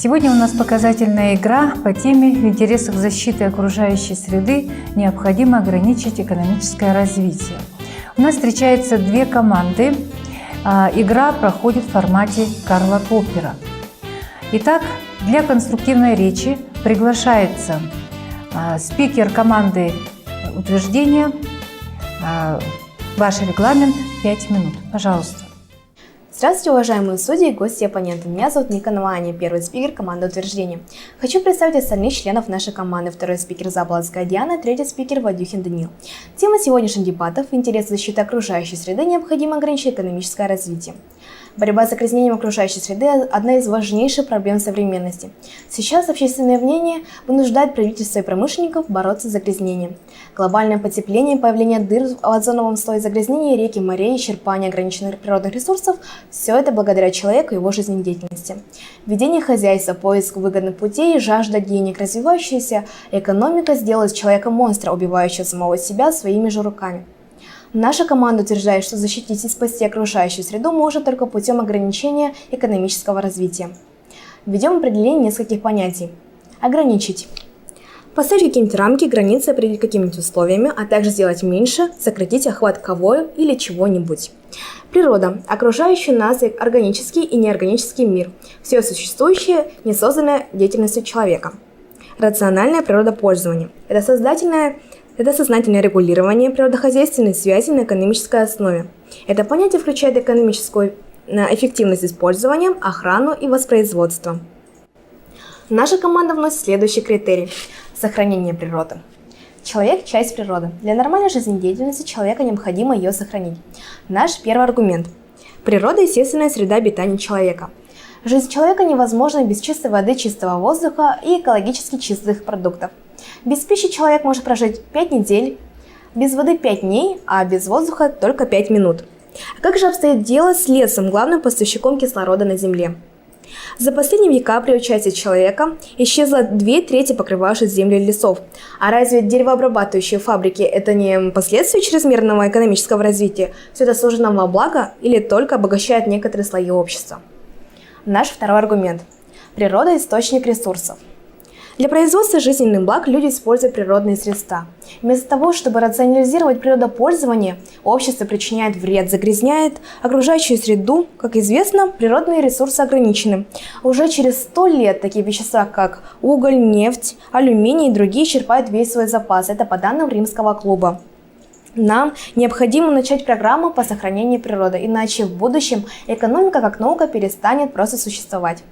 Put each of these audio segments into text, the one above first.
Сегодня у нас показательная игра по теме «В интересах защиты окружающей среды необходимо ограничить экономическое развитие». У нас встречаются две команды. Игра проходит в формате Карла Поппера. Итак, для конструктивной речи приглашается спикер команды утверждения. Ваш регламент 5 минут. Пожалуйста. Здравствуйте, уважаемые судьи и гости и оппоненты. Меня зовут Ника Наваня, первый спикер команды утверждения. Хочу представить остальных членов нашей команды. Второй спикер Заблоцкая Диана, третий спикер Вадюхин Даниил. Тема сегодняшних дебатов – интерес защиты окружающей среды необходимо ограничить экономическое развитие. Борьба с загрязнением окружающей среды – одна из важнейших проблем современности. Сейчас общественное мнение вынуждает правительство и промышленников бороться с загрязнением. Глобальное потепление, появление дыр в озоновом слое, загрязнение реки, морей, исчерпание ограниченных природных ресурсов – все это благодаря человеку и его жизнедеятельности. Ведение хозяйства, поиск выгодных путей, жажда денег, развивающаяся экономика сделала из человека монстра, убивающего самого себя своими же руками. Наша команда утверждает, что защитить и спасти окружающую среду можно только путем ограничения экономического развития. Введем определение нескольких понятий. Ограничить. Поставить какие-нибудь рамки, границы, определить какими-нибудь условиями, а также сделать меньше, сократить охват кого или чего-нибудь. Природа. Окружающий нас органический и неорганический мир. Все существующее, не созданное деятельностью человека. Рациональное природопользование. Это сознательное регулирование природохозяйственной связи на экономической основе. Это понятие включает экономическую эффективность использования, охрану и воспроизводство. Наша команда вносит следующий критерий – сохранение природы. Человек – часть природы. Для нормальной жизнедеятельности человека необходимо ее сохранить. Наш первый аргумент – природа – естественная среда обитания человека. Жизнь человека невозможна без чистой воды, чистого воздуха и экологически чистых продуктов. Без пищи человек может прожить 5 недель, без воды 5 дней, а без воздуха только 5 минут. А как же обстоит дело с лесом, главным поставщиком кислорода на Земле? За последние века при участии человека исчезло 2/3 покрывавших землю лесов. А разве деревообрабатывающие фабрики – это не последствия чрезмерного экономического развития? Все это служит нам во благо или только обогащает некоторые слои общества? Наш второй аргумент. Природа – источник ресурсов. Для производства жизненных благ люди используют природные средства. Вместо того, чтобы рационализировать природопользование, общество причиняет вред, загрязняет окружающую среду. Как известно, природные ресурсы ограничены. Уже через 100 лет такие вещества, как уголь, нефть, алюминий и другие исчерпают весь свой запас. Это по данным Римского клуба. Нам необходимо начать программу по сохранению природы, иначе в будущем экономика как наука перестанет просто существовать.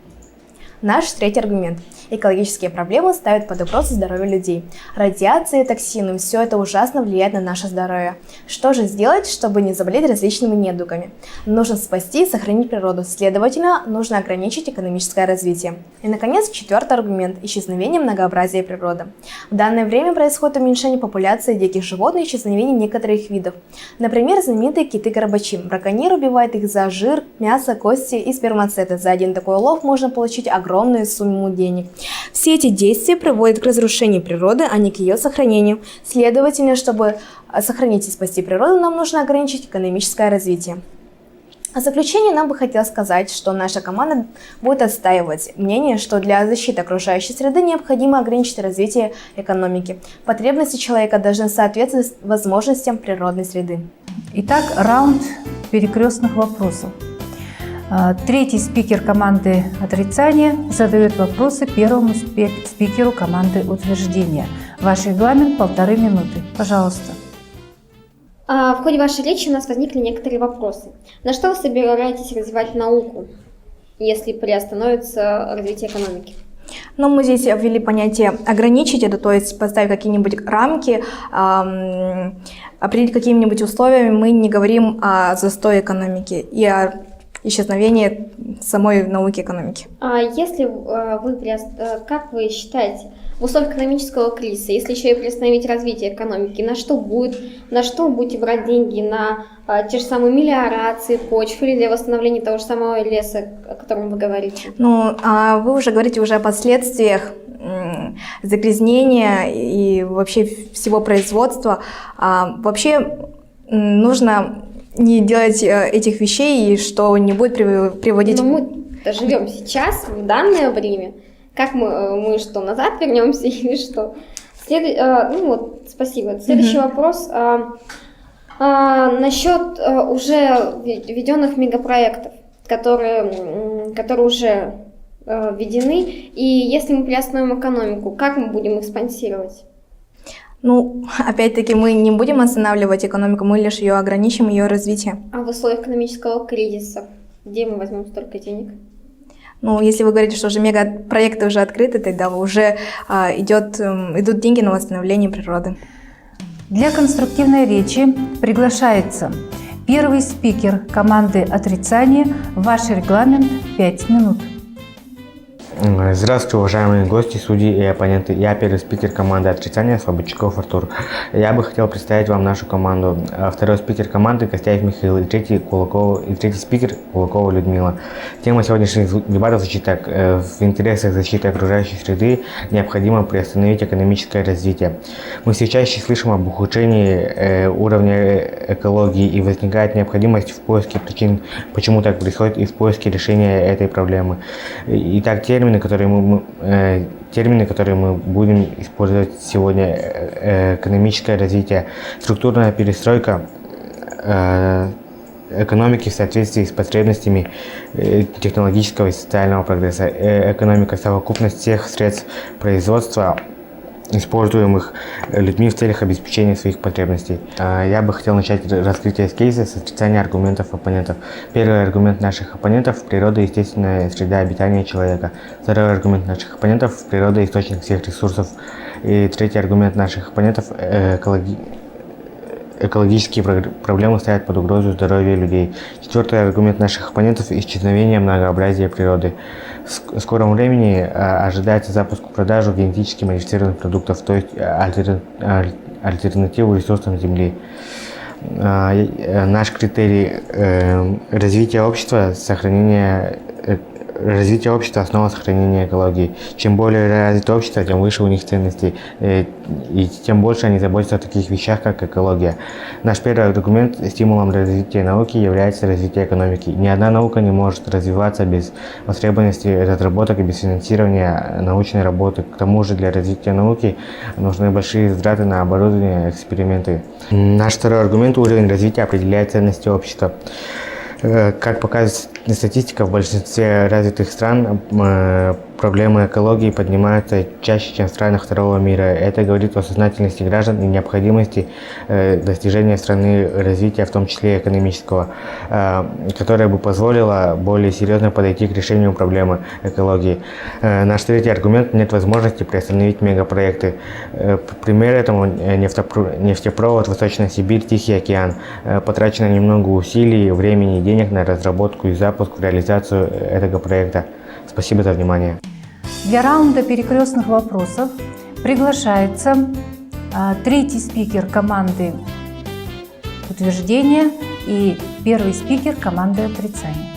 Наш третий аргумент. Экологические проблемы ставят под угрозу здоровье людей. Радиация и токсины – все это ужасно влияет на наше здоровье. Что же сделать, чтобы не заболеть различными недугами? Нужно спасти и сохранить природу. Следовательно, нужно ограничить экономическое развитие. И, наконец, четвертый аргумент – исчезновение многообразия природы. В данное время происходит уменьшение популяции диких животных и исчезновение некоторых видов. Например, знаменитые киты-горбачи. Браконьеры убивают их за жир, мясо, кости и спермацеты. За один такой улов можно получить огромную сумму денег. Все эти действия приводят к разрушению природы, а не к ее сохранению. Следовательно, чтобы сохранить и спасти природу, нам нужно ограничить экономическое развитие. В заключение нам бы хотелось сказать, что наша команда будет отстаивать мнение, что для защиты окружающей среды необходимо ограничить развитие экономики. Потребности человека должны соответствовать возможностям природной среды. Итак, раунд перекрестных вопросов. Третий спикер команды отрицания задает вопросы первому спикеру команды утверждения. Ваш регламент 1,5 минуты. Пожалуйста. В ходе вашей речи у нас возникли некоторые вопросы. На что вы собираетесь развивать науку, если приостановится развитие экономики? Но мы здесь ввели понятие «ограничить», это то есть поставить какие-нибудь рамки, определить какими-нибудь условиями. Мы не говорим о застое экономики и о исчезновение самой науки экономики. Как вы считаете, в условиях экономического кризиса, если еще и приостановить развитие экономики, на что будете брать деньги? На те же самые мелиорации почв или для восстановления того же самого леса, о котором вы говорите? Вы уже говорите о последствиях загрязнения и вообще всего производства. Вообще нужно не делать этих вещей, и что не будет приводить живем сейчас, в данное время. Как мы что, назад вернемся или что? Спасибо. Следующий вопрос. Насчет уже введенных мегапроектов, которые уже введены, и если мы приостановим экономику, как мы будем их спонсировать? Ну, опять-таки, мы не будем останавливать экономику, мы лишь ее ограничим, ее развитие. А в условиях экономического кризиса, где мы возьмем столько денег? Ну, если вы говорите, что уже мегапроекты уже открыты, тогда уже идут деньги на восстановление природы. Для конструктивной речи приглашается первый спикер команды «Отрицание». Ваш регламент 5 минут. Здравствуйте, уважаемые гости, судьи и оппоненты. Я первый спикер команды «Отрицание» Слободчиков Артур. Я бы хотел представить вам нашу команду. Второй спикер команды Костяев Михаил и третий спикер Кулакова Людмила. Тема сегодняшних дебатов звучит так. В интересах защиты окружающей среды необходимо приостановить экономическое развитие. Мы все чаще слышим об ухудшении уровня экологии, и возникает необходимость в поиске причин, почему так происходит, и в поиске решения этой проблемы. Итак, термины, которые мы будем использовать сегодня: экономическое развитие, структурная перестройка экономики в соответствии с потребностями технологического и социального прогресса, экономика — совокупность всех средств производства, используемых людьми в целях обеспечения своих потребностей. Я бы хотел начать раскрытие кейса с отрицания аргументов оппонентов. Первый аргумент наших оппонентов – природа – естественная среда обитания человека. Второй аргумент наших оппонентов – природа – источник всех ресурсов. И третий аргумент наших оппонентов – экологические проблемы ставят под угрозу здоровье людей. Четвертый аргумент наших оппонентов – исчезновение многообразия природы. В скором времени ожидается запуск в продажу генетически модифицированных продуктов, то есть альтернативу ресурсам Земли. Наш критерий развития общества основа сохранения экологии. Чем более развито общество, тем выше у них ценности, и тем больше они заботятся о таких вещах, как экология. Наш первый аргумент – стимулом для развития науки является развитие экономики. Ни одна наука не может развиваться без востребованности разработок и без финансирования научной работы. К тому же для развития науки нужны большие затраты на оборудование, эксперименты. Наш второй аргумент – уровень развития определяет ценности общества. Как показывает статистика, в большинстве развитых стран проблемы экологии поднимаются чаще, чем в странах второго мира. Это говорит о сознательности граждан и необходимости достижения страны развития, в том числе экономического, которое бы позволило более серьезно подойти к решению проблемы экологии. Наш третий аргумент – нет возможности приостановить мегапроекты. Пример этому – нефтепровод Восточная Сибирь, Тихий океан. Потрачено немного усилий, времени и денег на разработку и запуск в реализацию этого проекта. Спасибо за внимание. Для раунда перекрестных вопросов приглашается третий спикер команды «Утверждение» и первый спикер команды «Отрицание».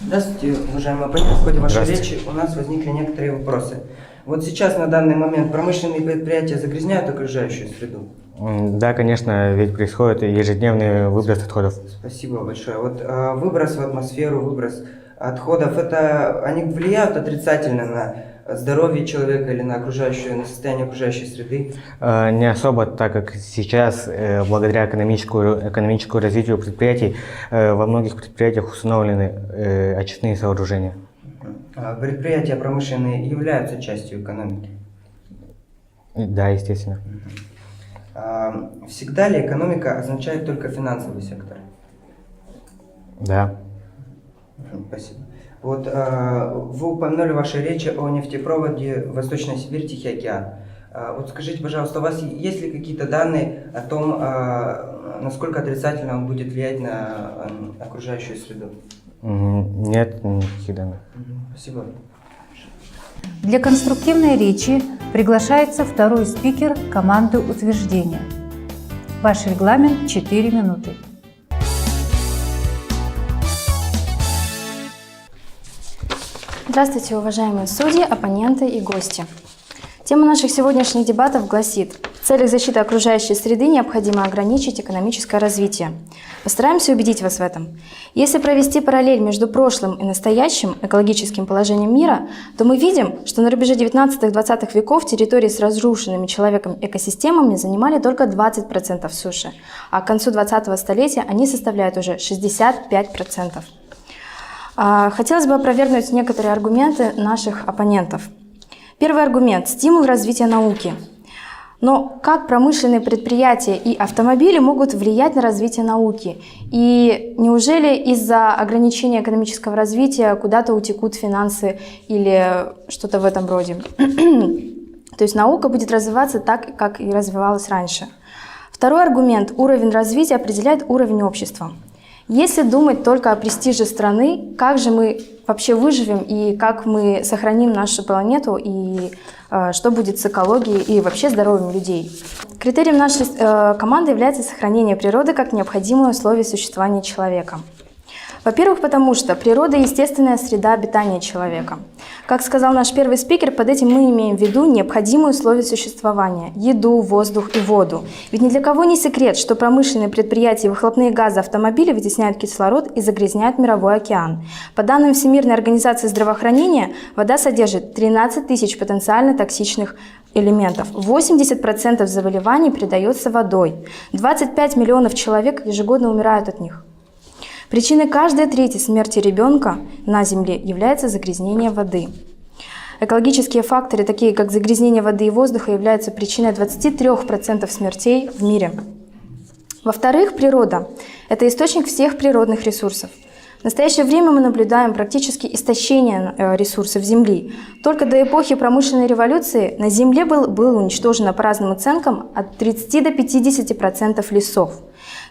Здравствуйте, уважаемые оппоненты. В ходе вашей речи у нас возникли некоторые вопросы. Вот сейчас, на данный момент, промышленные предприятия загрязняют окружающую среду? Да, конечно, ведь происходит ежедневный выброс отходов. Спасибо большое. Вот выброс в атмосферу, выброс отходов, они влияют отрицательно на здоровье человека или на состояние окружающей среды? Не особо, так как сейчас, благодаря экономическому развитию предприятий, во многих предприятиях установлены очистные сооружения. Предприятия промышленные являются частью экономики? Да, естественно. Всегда ли экономика означает только финансовый сектор? Да. Спасибо. Вот вы упомянули в вашей речи о нефтепроводе Восточная Сибирь, Тихий океан. Вот скажите, пожалуйста, у вас есть ли какие-то данные о том, насколько отрицательно он будет влиять на окружающую среду? Нет, никаких данных. Спасибо. Для конструктивной речи приглашается второй спикер команды «Утверждение». Ваш регламент 4 минуты. Здравствуйте, уважаемые судьи, оппоненты и гости. Тема наших сегодняшних дебатов гласит: целях защиты окружающей среды необходимо ограничить экономическое развитие. Постараемся убедить вас в этом. Если провести параллель между прошлым и настоящим экологическим положением мира, то мы видим, что на рубеже 19-20 веков территории с разрушенными человеком экосистемами занимали только 20% суши, а к концу 20-го столетия они составляют уже 65%. Хотелось бы опровергнуть некоторые аргументы наших оппонентов. Первый аргумент – стимул развития науки. Но как промышленные предприятия и автомобили могут влиять на развитие науки? И неужели из-за ограничения экономического развития куда-то утекут финансы или что-то в этом роде? То есть наука будет развиваться так, как и развивалась раньше. Второй аргумент – уровень развития определяет уровень общества. Если думать только о престиже страны, как же мы вообще выживем и как мы сохраним нашу планету и что будет с экологией и вообще здоровьем людей? Критерием нашей команды является сохранение природы как необходимое условие существования человека. Во-первых, потому что природа – естественная среда обитания человека. Как сказал наш первый спикер, под этим мы имеем в виду необходимые условия существования – еду, воздух и воду. Ведь ни для кого не секрет, что промышленные предприятия и выхлопные газы автомобилей вытесняют кислород и загрязняют мировой океан. По данным Всемирной организации здравоохранения, вода содержит 13 тысяч потенциально токсичных элементов. 80% заболеваний передается водой. 25 миллионов человек ежегодно умирают от них. Причиной каждой трети смерти ребенка на Земле является загрязнение воды. Экологические факторы, такие как загрязнение воды и воздуха, являются причиной 23% смертей в мире. Во-вторых, природа – это источник всех природных ресурсов. В настоящее время мы наблюдаем практически истощение ресурсов Земли. Только до эпохи промышленной революции на Земле был уничтожено по разным оценкам от 30 до 50% лесов.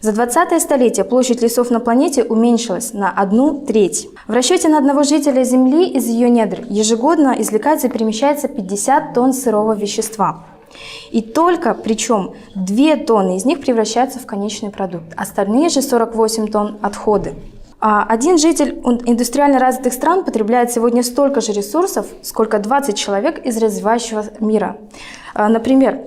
За 20-е столетие площадь лесов на планете уменьшилась на 1/3. В расчете на одного жителя Земли из ее недр ежегодно извлекается и перемещается 50 тонн сырого вещества. И только, причем, 2 тонны из них превращаются в конечный продукт, остальные же 48 тонн – отходы. Один житель индустриально развитых стран потребляет сегодня столько же ресурсов, сколько 20 человек из развивающего мира. Например,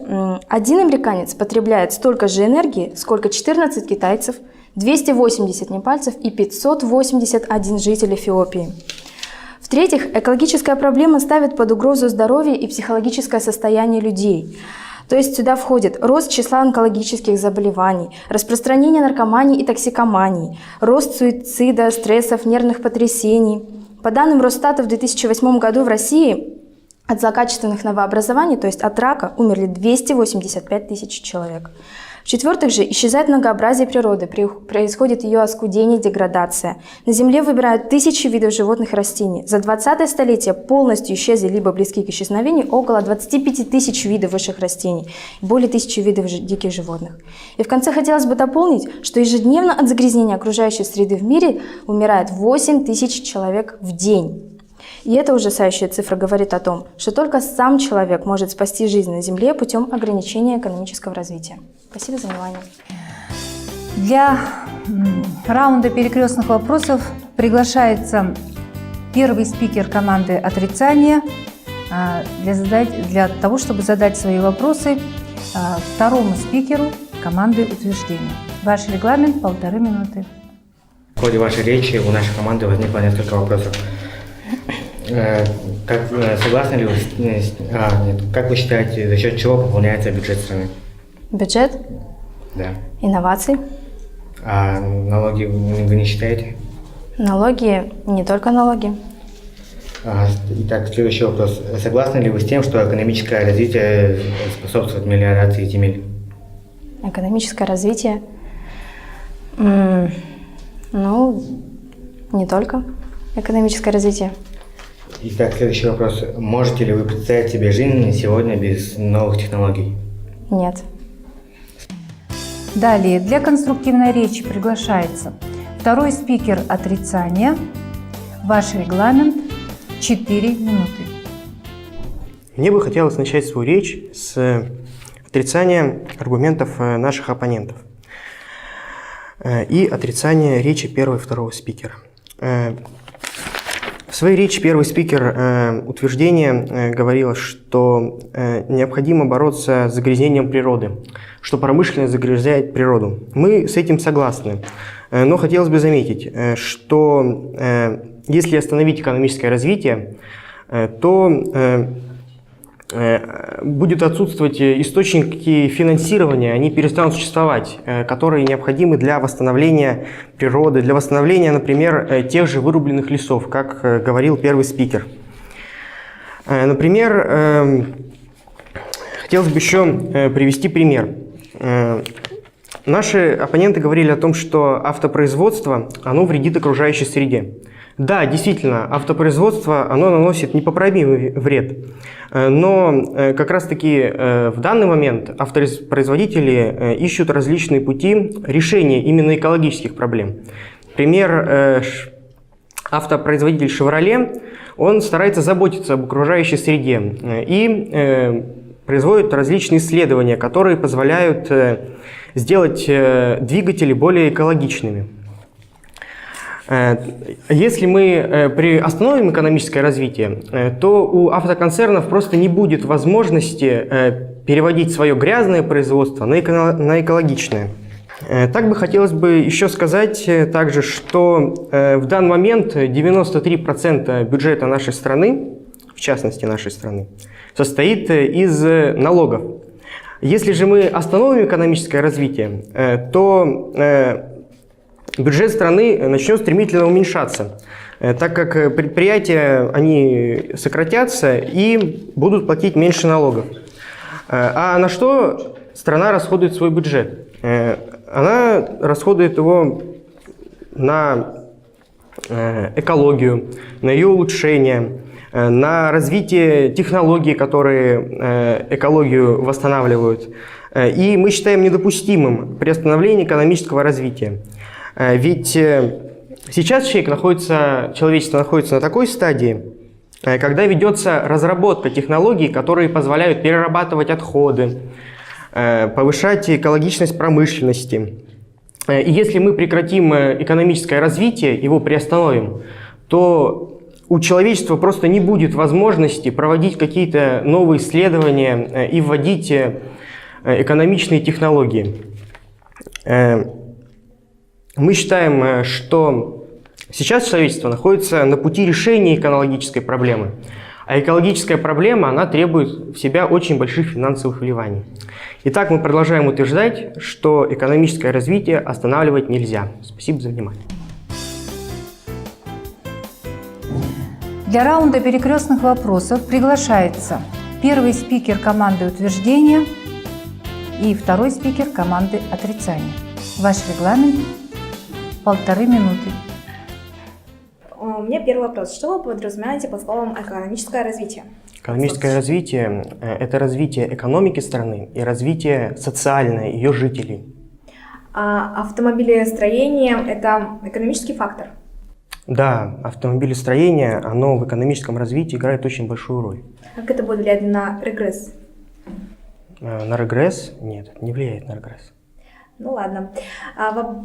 один американец потребляет столько же энергии, сколько 14 китайцев, 280 непальцев и 581 житель Эфиопии. В-третьих, экологическая проблема ставит под угрозу здоровье и психологическое состояние людей. То есть сюда входит рост числа онкологических заболеваний, распространение наркомании и токсикомании, рост суицида, стрессов, нервных потрясений. По данным Росстата, в 2008 году в России от злокачественных новообразований, то есть от рака, умерли 285 тысяч человек. В-четвертых же, исчезает многообразие природы, происходит ее оскудение, деградация. На Земле выбирают тысячи видов животных и растений. За 20-е столетие полностью исчезли либо близки к исчезновению около 25 тысяч видов высших растений, более 1000 видов диких животных. И в конце хотелось бы дополнить, что ежедневно от загрязнения окружающей среды в мире умирает 8 тысяч человек в день. И эта ужасающая цифра говорит о том, что только сам человек может спасти жизнь на Земле путем ограничения экономического развития. Спасибо за внимание. Для раунда перекрестных вопросов приглашается первый спикер команды «Отрицание» для того, чтобы задать свои вопросы второму спикеру команды «Утверждение». Ваш регламент – 1,5 минуты. В ходе вашей речи у нашей команды возникло несколько вопросов. Согласны ли вы, как вы считаете, за счет чего пополняется бюджет страны? Бюджет? Да. Инноваций? А налоги вы не считаете? Налоги, не только налоги. Итак, следующий вопрос. Согласны ли вы с тем, что экономическое развитие способствует мелиорации земель? Экономическое развитие? Не только экономическое развитие. Итак, следующий вопрос. Можете ли вы представить себе жизнь сегодня без новых технологий? Нет. Далее, для конструктивной речи приглашается второй спикер «Отрицание». Ваш регламент – 4 минуты. Мне бы хотелось начать свою речь с отрицания аргументов наших оппонентов и отрицания речи первого и второго спикера. В В своей речи первый спикер утверждения говорил, что необходимо бороться с загрязнением природы, что промышленность загрязняет природу. Мы с этим согласны, но хотелось бы заметить, что если остановить экономическое развитие, то будет отсутствовать источники финансирования, они перестанут существовать, которые необходимы для восстановления природы, для восстановления, например, тех же вырубленных лесов, как говорил первый спикер. Например, хотелось бы еще привести пример. Наши оппоненты говорили о том, что автопроизводство, оно вредит окружающей среде. Да, действительно, автопроизводство, оно наносит непоправимый вред. Но как раз-таки в данный момент автопроизводители ищут различные пути решения именно экологических проблем. Например, автопроизводитель Chevrolet, он старается заботиться об окружающей среде и производит различные исследования, которые позволяют сделать двигатели более экологичными. Если мы остановим экономическое развитие, то у автоконцернов просто не будет возможности переводить свое грязное производство на экологичное. Так бы хотелось бы еще сказать также, что в данный момент 93% бюджета нашей страны, в частности нашей страны, состоит из налогов. Если же мы остановим экономическое развитие, то бюджет страны начнет стремительно уменьшаться, так как предприятия они сократятся и будут платить меньше налогов. А на что страна расходует свой бюджет? Она расходует его на экологию, на ее улучшение, на развитие технологий, которые экологию восстанавливают. И мы считаем недопустимым приостановление экономического развития. Ведь сейчас человечество находится на такой стадии, когда ведется разработка технологий, которые позволяют перерабатывать отходы, повышать экологичность промышленности. И если мы прекратим экономическое развитие, его приостановим, то у человечества просто не будет возможности проводить какие-то новые исследования и вводить экономичные технологии. Мы считаем, что сейчас человечество находится на пути решения экологической проблемы. А экологическая проблема, она требует в себя очень больших финансовых вливаний. Итак, мы продолжаем утверждать, что экономическое развитие останавливать нельзя. Спасибо за внимание. Для раунда перекрестных вопросов приглашается первый спикер команды утверждения и второй спикер команды отрицания. Ваш регламент – 1,5 минуты. У меня первый вопрос. Что вы подразумеваете под словом «экономическое развитие»? Экономическое развитие – это развитие экономики страны и развитие социальное ее жителей. А автомобилестроение – это экономический фактор? Да, автомобилестроение, оно в экономическом развитии играет очень большую роль. Как это будет влиять на регресс? На регресс? Нет, не влияет на регресс. Ну ладно.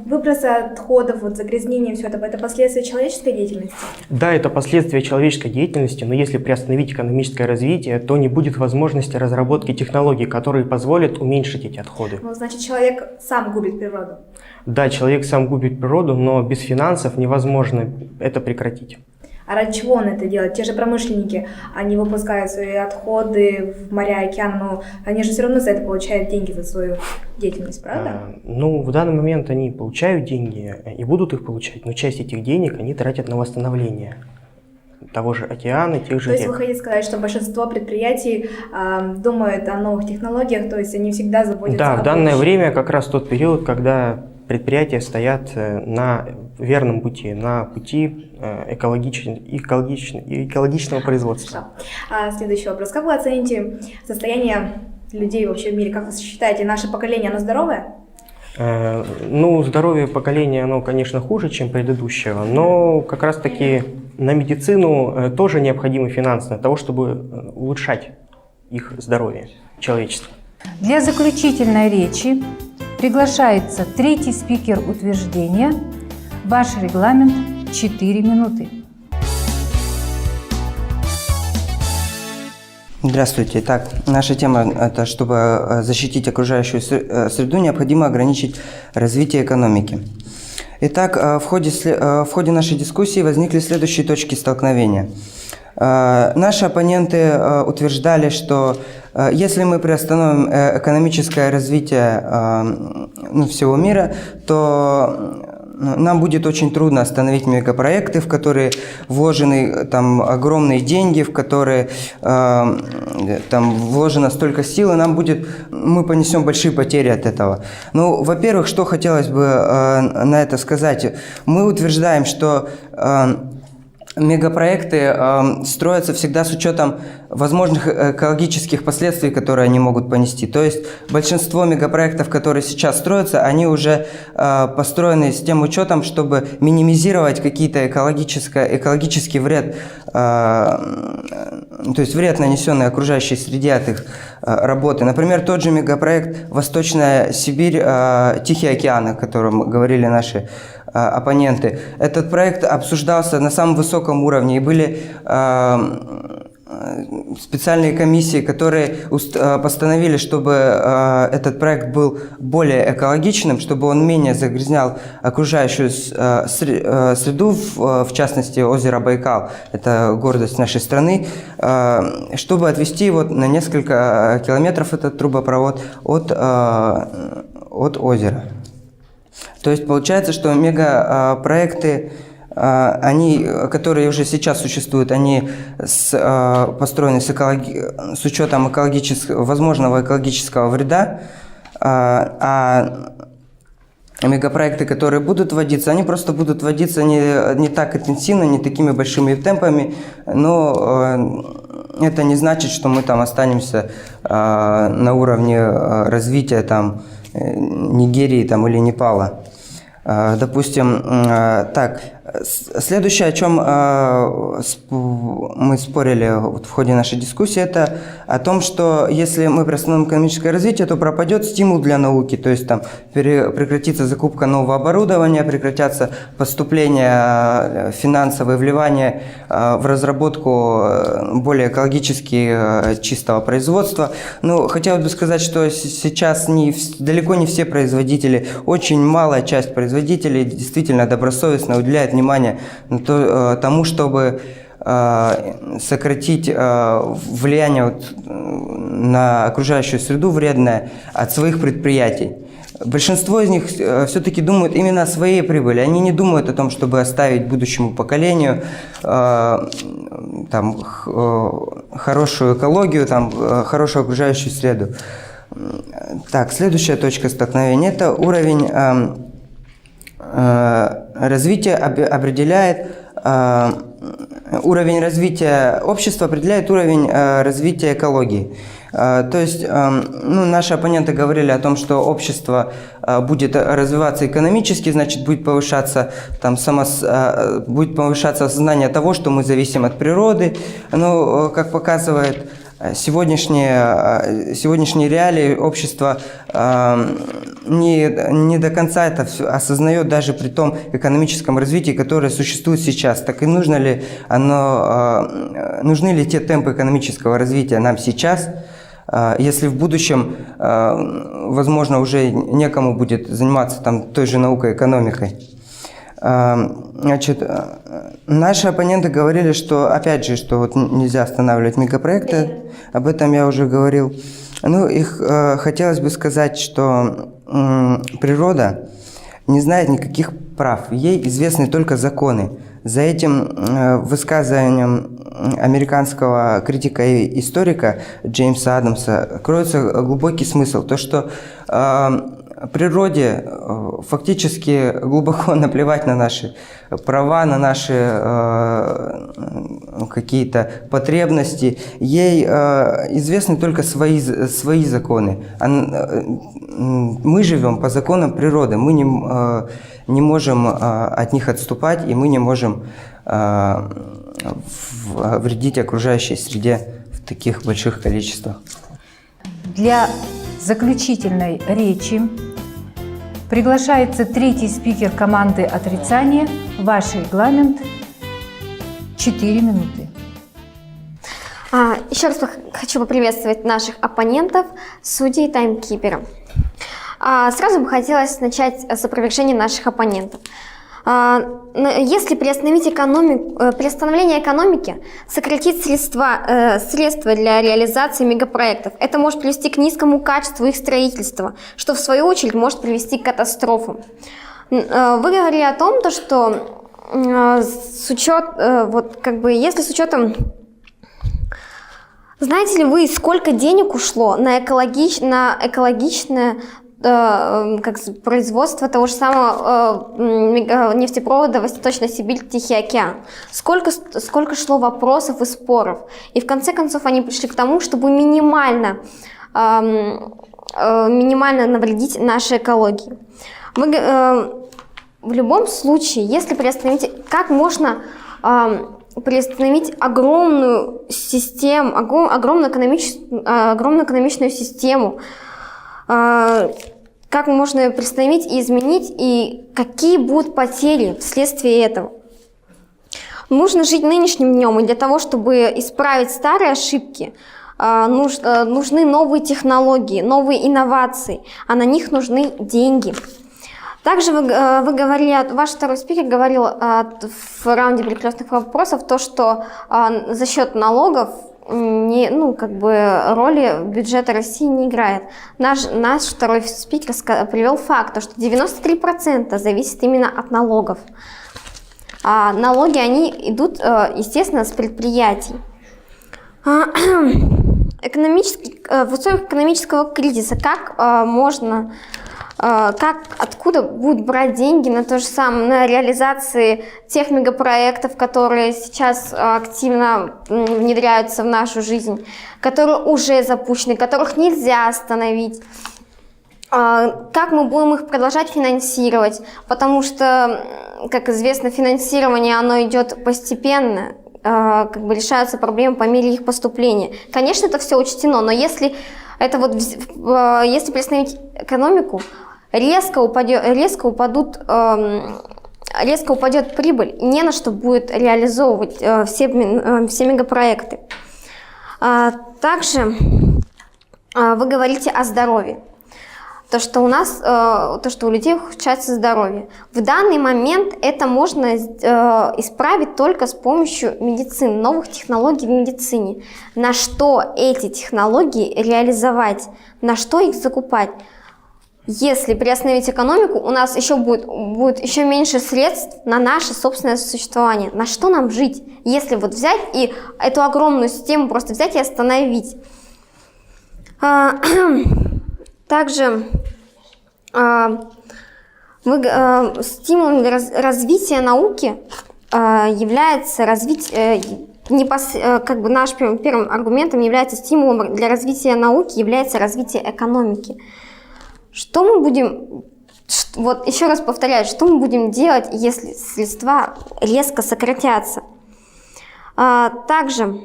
Выбросы отходов, загрязнение, все это последствия человеческой деятельности? Да, это последствия человеческой деятельности, но если приостановить экономическое развитие, то не будет возможности разработки технологий, которые позволят уменьшить эти отходы. Ну, значит, человек сам губит природу? Да, человек сам губит природу, но без финансов невозможно это прекратить. А ради чего он это делает? Те же промышленники, они выпускают свои отходы в моря, океан, но они же все равно за это получают деньги за свою деятельность, правда? В данный момент они получают деньги и будут их получать, но часть этих денег они тратят на восстановление того же океана, тех же рек. То есть вы хотите сказать, что большинство предприятий думают о новых технологиях, то есть они всегда заботятся о будущем? Да, в данное время как раз тот период, когда предприятия стоят на верном пути, на пути экологичного производства. Следующий вопрос. Как вы оцените состояние людей вообще в мире? Как вы считаете, наше поколение, оно здоровое? Здоровье поколения, оно, конечно, хуже, чем предыдущего, но как раз-таки на медицину тоже необходимы финансы для того, чтобы улучшать их здоровье, человечества. Для заключительной речи приглашается третий спикер утверждения. Ваш регламент – 4 минуты. Здравствуйте. Итак, наша тема – это чтобы защитить окружающую среду, необходимо ограничить развитие экономики. Итак, в ходе нашей дискуссии возникли следующие точки столкновения. Наши оппоненты утверждали, что если мы приостановим экономическое развитие всего мира, то нам будет очень трудно остановить мегапроекты, в которые вложены там огромные деньги, в которые там вложено столько сил, и мы понесем большие потери от этого. Ну, во-первых, что хотелось бы на это сказать. Мы утверждаем, что мегапроекты строятся всегда с учетом возможных экологических последствий, которые они могут понести. То есть большинство мегапроектов, которые сейчас строятся, они уже построены с тем учетом, чтобы минимизировать какие-то экологический вред, то есть вред, нанесенный окружающей среде от их работы. Например, тот же мегапроект «Восточная Сибирь, Тихий океан», о котором говорили наши оппоненты. Этот проект обсуждался на самом высоком уровне, и были специальные комиссии, которые постановили, чтобы этот проект был более экологичным, чтобы он менее загрязнял окружающую среду, в частности озеро Байкал, это гордость нашей страны, чтобы отвести его на несколько километров, этот трубопровод, от озера. То есть получается, что мегапроекты, которые уже сейчас существуют, они построены с учетом возможного экологического вреда, а мегапроекты, которые будут вводиться, они просто будут вводиться не так интенсивно, не такими большими темпами, но это не значит, что мы там останемся на уровне развития там Нигерии там, или Непала. Допустим, так, следующее, о чем мы спорили в ходе нашей дискуссии, это о том, что если мы приостановим экономическое развитие, то пропадет стимул для науки, то есть там прекратится закупка нового оборудования, прекратятся поступления финансовые, вливания в разработку более экологически чистого производства. Ну, хотелось бы сказать, что сейчас далеко не все производители, очень малая часть производителей действительно добросовестно уделяет внимание тому, чтобы сократить влияние на окружающую среду вредное от своих предприятий. Большинство из них все-таки думают именно о своей прибыли. Они не думают о том, чтобы оставить будущему поколению там, хорошую экологию, там, хорошую окружающую среду. Так, следующая точка столкновения – это уровень развития уровень развития общества определяет уровень развития экологии. То есть наши оппоненты говорили о том, что общество будет развиваться экономически, значит, будет повышаться осознание того, что мы зависим от природы. Но, как показывает сегодняшние реалии, общество не до конца это осознает даже при том экономическом развитии, которое существует сейчас. Так и нужны ли те темпы экономического развития нам сейчас, если в будущем, возможно, уже некому будет заниматься там той же наукой, экономикой. Значит, наши оппоненты говорили, что, опять же, что вот нельзя останавливать мегапроекты, об этом я уже говорил. Ну, хотелось бы сказать, что природа не знает никаких прав, ей известны только законы. За этим высказыванием американского критика и историка Джеймса Адамса кроется глубокий смысл. То, что природе фактически глубоко наплевать на наши права, на наши какие-то потребности. Ей известны только свои законы. Мы живем по законам природы, мы не можем от них отступать, и мы не можем вредить окружающей среде в таких больших количествах. Для заключительной речи приглашается третий спикер команды «Отрицание». Ваш регламент – 4 минуты. Еще раз хочу поприветствовать наших оппонентов, судей и таймкипера. Сразу бы хотелось начать с опровержения наших оппонентов. Если приостановление экономики сократит средства для реализации мегапроектов, это может привести к низкому качеству их строительства, что в свою очередь может привести к катастрофам. Вы говорили о том, что если с учетом... Знаете ли вы, сколько денег ушло на экологичное производство того же самого нефтепровода Восточная Сибирь, Тихий океан? Сколько шло вопросов и споров? И в конце концов они пришли к тому, чтобы минимально навредить нашей экологии. В любом случае, если приостановить, как можно приостановить огромную систему, огромную экономичную систему, как можно ее приостановить и изменить, и какие будут потери вследствие этого. Нужно жить нынешним днем, и для того, чтобы исправить старые ошибки, нужны новые технологии, новые инновации, а на них нужны деньги. Также вы говорили, ваш второй спикер говорил в раунде перекрестных вопросов, то, что за счет налогов роли бюджета России не играет. Наш второй спикер привел факт, что 93% зависит именно от налогов. А налоги, они идут, естественно, с предприятий. В условиях экономического кризиса откуда будут брать деньги на то же самое, на реализации тех мегапроектов, которые сейчас активно внедряются в нашу жизнь, которые уже запущены, которых нельзя остановить? Как мы будем их продолжать финансировать? Потому что, как известно, финансирование, оно идет постепенно, решаются проблемы по мере их поступления. Конечно, это все учтено, но если приостановить экономику, резко упадет прибыль, и не на что будет реализовывать все мегапроекты. Также вы говорите о здоровье. То, что у людей ухудшается здоровье. В данный момент это можно исправить только с помощью медицины, новых технологий в медицине. На что эти технологии реализовать, на что их закупать? Если приостановить экономику, у нас будет еще меньше средств на наше собственное существование. На что нам жить, если взять и эту огромную систему просто взять и остановить? Также стимулом для развития науки является нашим первым аргументом является стимулом для развития науки является развитие экономики. Что мы будем, еще раз повторяю, что мы будем делать, если средства резко сократятся? Также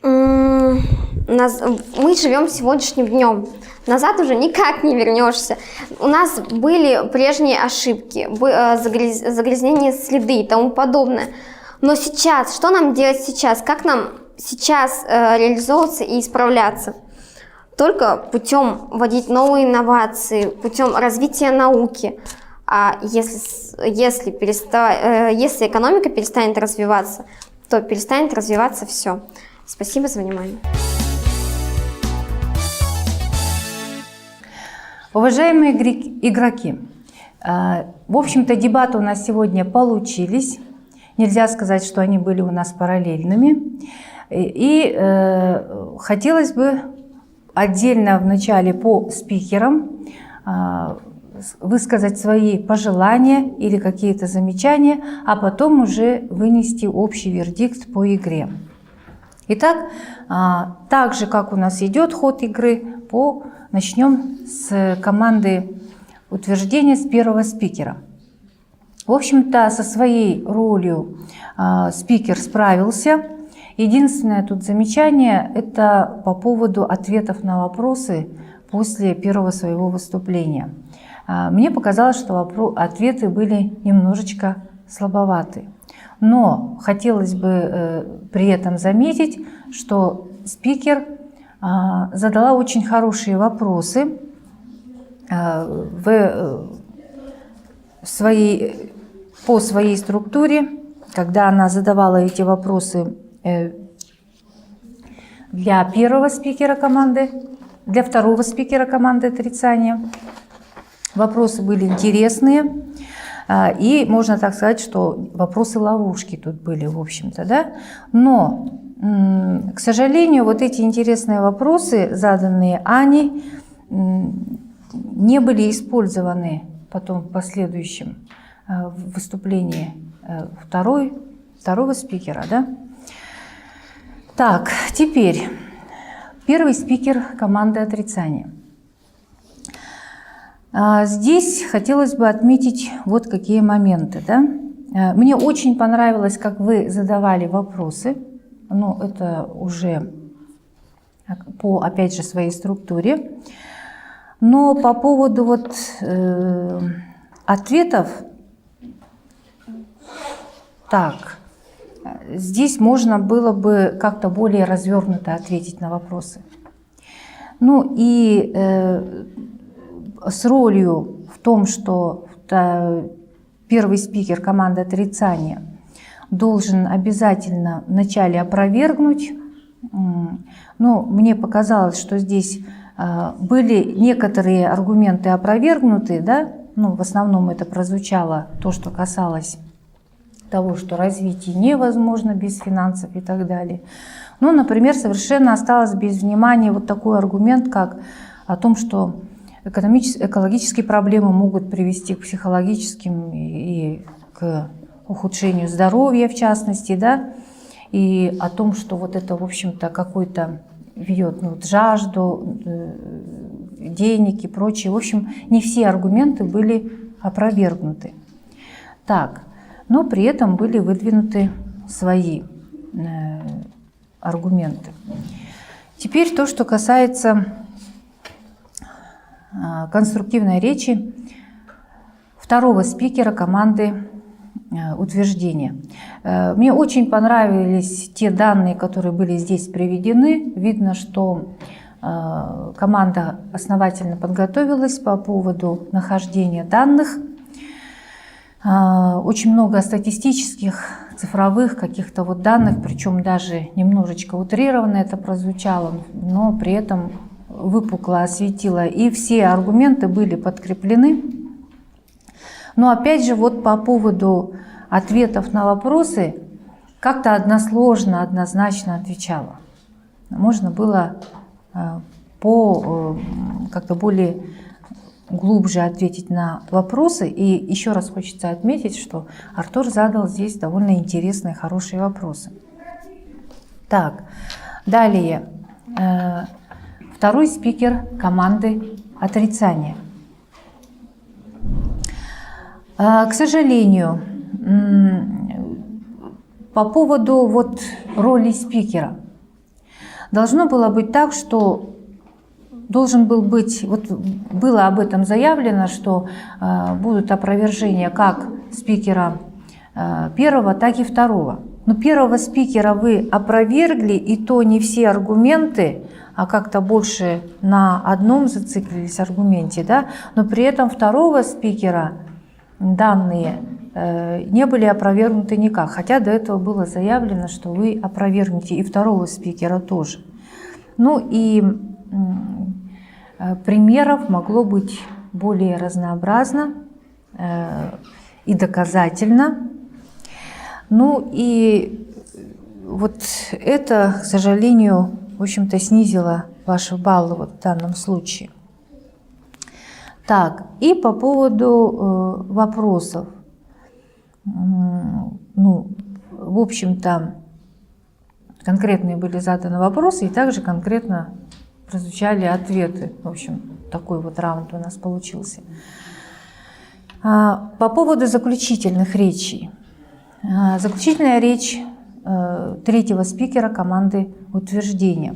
мы живем сегодняшним днем. Назад уже никак не вернешься. У нас были прежние ошибки, загрязнение среды и тому подобное. Но сейчас, что нам делать сейчас? Как нам сейчас реализовываться и исправляться? Только путем вводить новые инновации, путем развития науки. А если экономика перестанет развиваться, то перестанет развиваться все. Спасибо за внимание. Уважаемые игроки, в общем-то, дебаты у нас сегодня получились. Нельзя сказать, что они были у нас параллельными. И хотелось бы отдельно вначале по спикерам высказать свои пожелания или какие-то замечания, а потом уже вынести общий вердикт по игре. Итак, так же, как у нас идет ход игры, начнем с команды утверждения с первого спикера. В общем-то, со своей ролью спикер справился. Единственное тут замечание – это по поводу ответов на вопросы после первого своего выступления. Мне показалось, что ответы были немножечко слабоваты. Но хотелось бы при этом заметить, что спикер задала очень хорошие вопросы по своей структуре, когда она задавала эти вопросы для первого спикера команды, для второго спикера команды отрицания. Вопросы были интересные, и можно так сказать, что вопросы-ловушки тут были, в общем-то, да? Но, к сожалению, вот эти интересные вопросы, заданные Аней, не были использованы потом в последующем выступлении второго спикера, да? Так, теперь первый спикер команды отрицания. Здесь хотелось бы отметить вот какие моменты, да? Мне очень понравилось, как вы задавали вопросы, но это уже по, опять же, своей структуре. Но по поводу вот ответов, так, здесь можно было бы как-то более развернуто ответить на вопросы. Ну и с ролью в том, что первый спикер команды отрицания должен обязательно вначале опровергнуть. Но мне показалось, что здесь были некоторые аргументы опровергнуты, да? Ну, в основном это прозвучало то, что касалось того, что развитие невозможно без финансов и так далее. Ну, например, совершенно осталось без внимания вот такой аргумент, как о том, что экологические проблемы могут привести к психологическим и к ухудшению здоровья, в частности, да, и о том, что вот это, в общем-то, какой-то ведет жажду, денег и прочее. В общем, не все аргументы были опровергнуты. Так, но при этом были выдвинуты свои аргументы. Теперь то, что касается конструктивной речи второго спикера команды утверждения. Мне очень понравились те данные, которые были здесь приведены. Видно, что команда основательно подготовилась по поводу нахождения данных. Очень много статистических, цифровых каких-то вот данных, причем даже немножечко утрированно это прозвучало, но при этом выпукло осветило. И все аргументы были подкреплены. Но опять же, вот по поводу ответов на вопросы как-то односложно, однозначно отвечала. Можно было как-то более глубже ответить на вопросы. И еще раз хочется отметить, что Артур задал здесь довольно интересные, хорошие вопросы. Так, далее. Второй спикер команды отрицания. К сожалению, по поводу вот роли спикера должно было быть так, что должен был быть, вот было об этом заявлено, что будут опровержения как спикера первого, так и второго. Но первого спикера вы опровергли, и то не все аргументы, а как-то больше на одном зациклились аргументе, да? Но при этом второго спикера данные не были опровергнуты никак, хотя до этого было заявлено, что вы опровергнете и второго спикера тоже. Ну и примеров могло быть более разнообразно и доказательно. Ну и вот это, к сожалению, в общем-то, снизило ваши баллы вот в данном случае. Так, и по поводу вопросов. Ну, в общем-то, конкретные были заданы вопросы, и также конкретно прозвучали ответы. В общем, такой вот раунд у нас получился. По поводу заключительных речей. Заключительная речь третьего спикера команды утверждения.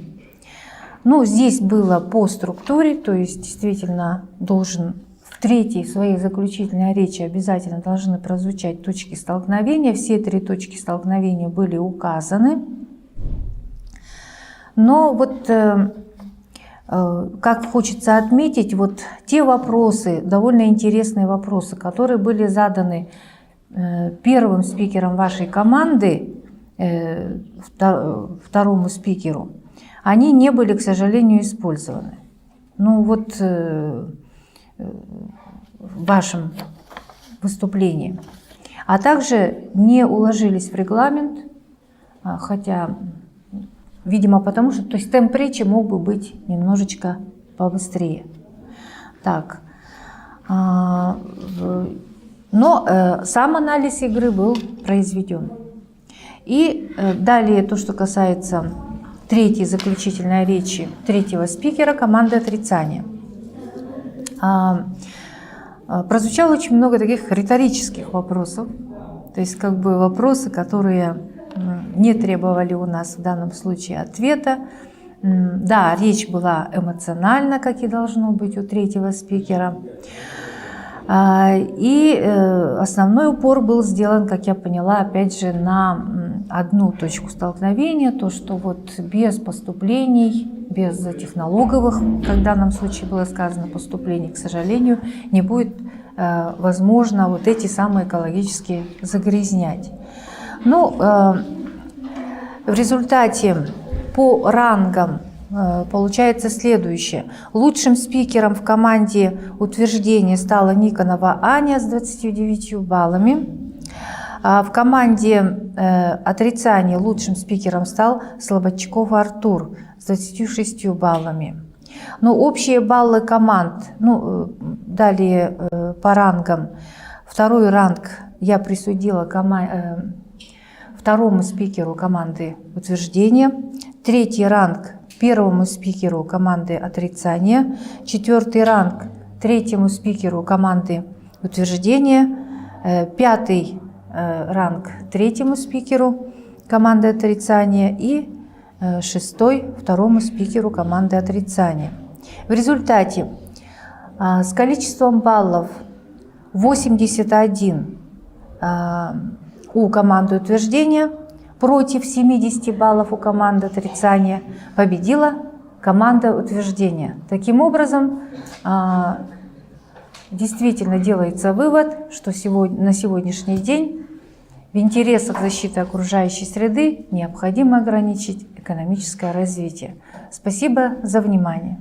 Ну, здесь было по структуре, то есть действительно должен третьей своей заключительной речи обязательно должны прозвучать точки столкновения. Все 3 точки столкновения были указаны. Но вот как хочется отметить, вот те вопросы, довольно интересные вопросы, которые были заданы первым спикером вашей команды, второму спикеру, они не были, к сожалению, использованы. Ну вот в вашем выступлении. А также не уложились в регламент, хотя, видимо, потому что, то есть темп речи мог бы быть немножечко побыстрее. Так. Но сам анализ игры был произведен. И далее то, что касается третьей заключительной речи третьего спикера, команды отрицания. Прозвучало очень много таких риторических вопросов, то есть как бы вопросы, которые не требовали у нас в данном случае ответа. Да, речь была эмоциональна, как и должно быть у третьего спикера. И основной упор был сделан, как я поняла, опять же, на одну точку столкновения, то, что вот без поступлений, без этих налоговых, как в данном случае было сказано, поступлений, к сожалению, не будет возможно вот эти самые экологические загрязнять. Ну, в результате по рангам получается следующее. Лучшим спикером в команде утверждения стала Никонова Аня с 29 баллами. В команде отрицания лучшим спикером стал Слободчиков Артур с 26 баллами. Но общие баллы команд, ну, далее по рангам. Второй ранг я присудила второму спикеру команды утверждения. Третий ранг первому спикеру команды отрицания. Четвертый ранг третьему спикеру команды утверждения. Пятый ранг третьему спикеру команды отрицания. И шестой второму спикеру команды отрицания. В результате с количеством баллов 81 у команды утверждения против 70 баллов у команды отрицания победила команда утверждения. Таким образом, действительно делается вывод, что на сегодняшний день в интересах защиты окружающей среды необходимо ограничить экономическое развитие. Спасибо за внимание.